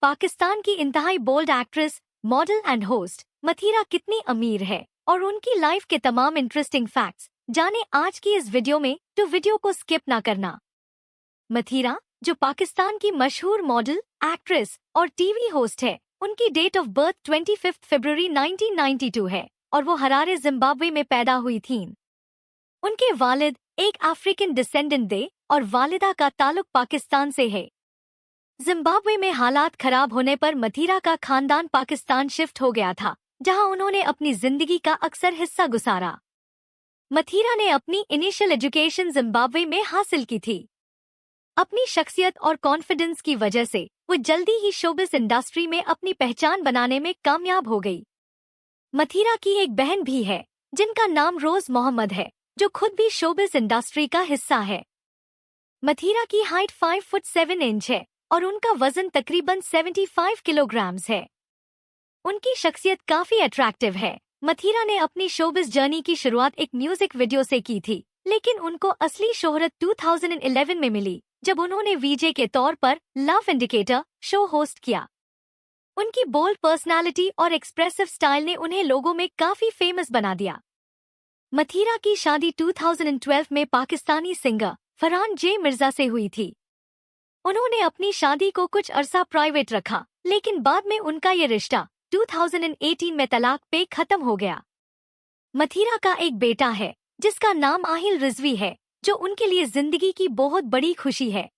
पाकिस्तान की इंतहाई bold actress, model and host Mathira कितनी अमीर है और उनकी लाइफ के तमाम इंटरेस्टिंग फैक्ट्स जाने आज की इस वीडियो में, तो वीडियो को स्किप ना करना। मथीरा, जो पाकिस्तान की मशहूर मॉडल, एक्ट्रेस और टीवी होस्ट है, उनकी डेट ऑफ बर्थ 25 फरवरी 1992 है और वो हरारे जिम्बाब्वे में पैदा हुई थीं। उनके वालिद एक अफ्रीकन डिसेंडेंट थे और वालिदा का ताल्लुक पाकिस्तान से है। जिम्बाब्वे में हालात खराब होने पर मथीरा का खानदान पाकिस्तान शिफ्ट हो गया था, जहां उन्होंने अपनी जिंदगी का अक्सर हिस्सा गुजारा। मथीरा ने अपनी इनिशियल एजुकेशन जिम्बाब्वे में हासिल की थी। अपनी शख्सियत और कॉन्फिडेंस की वजह से वो जल्दी ही शोबिस इंडस्ट्री में अपनी पहचान बनाने में कामयाब हो गई। मथीरा की एक बहन भी है, जिनका नाम रोज मोहम्मद है, जो खुद भी शोबिस इंडस्ट्री का हिस्सा है। मथीरा की हाइट 5 फुट 7 इंच है और उनका वजन तकरीबन 75 किलोग्राम्स है। उनकी शख्सियत काफी अट्रैक्टिव है। मथीरा ने अपनी शोबिस जर्नी की शुरुआत एक म्यूजिक वीडियो से की थी, लेकिन उनको असली शोहरत 2011 में मिली, जब उन्होंने वीजे के तौर पर लव इंडिकेटर शो होस्ट किया। उनकी बोल्ड पर्सनालिटी और एक्सप्रेसिव स्टाइल ने उन्हें लोगों में काफी फेमस बना दिया। मथीरा की शादी 2012 में पाकिस्तानी सिंगर फरहान जे मिर्जा से हुई थी। उन्होंने अपनी शादी को कुछ अरसा प्राइवेट रखा, लेकिन बाद में उनका ये रिश्ता 2018 में तलाक पे खत्म हो गया। मथीरा का एक बेटा है, जिसका नाम आहिल रिजवी है, जो उनके लिए जिंदगी की बहुत बड़ी खुशी है।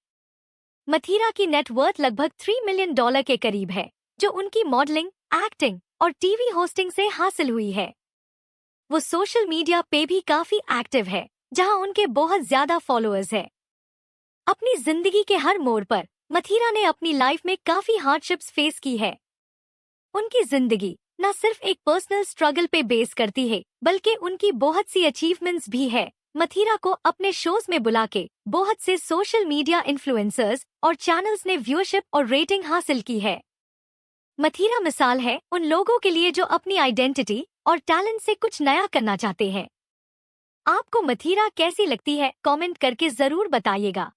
मथीरा की नेटवर्थ लगभग $3 मिलियन के करीब है, जो उनकी मॉडलिंग, एक्टिंग और टीवी होस्टिंग से हासिल हुई है। वो सोशल मीडिया पे भी काफी एक्टिव है, जहां उनके बहुत ज्यादा फॉलोअर्स हैं। अपनी जिंदगी के हर मोड़ पर मथीरा ने अपनी लाइफ में काफी हार्डशिप्स फेस की है। उनकी जिंदगी न सिर्फ एक पर्सनल स्ट्रगल पे बेस करती है, बल्कि उनकी बहुत सी अचीवमेंट्स भी है। मथीरा को अपने शोज में बुला के बहुत से सोशल मीडिया इन्फ्लुएंसर्स और चैनल्स ने व्यूअरशिप और रेटिंग हासिल की है। मथीरा मिसाल है उन लोगों के लिए जो अपनी आइडेंटिटी और टैलेंट से कुछ नया करना चाहते हैं। आपको मथीरा कैसी लगती है, कमेंट करके जरूर बताइएगा।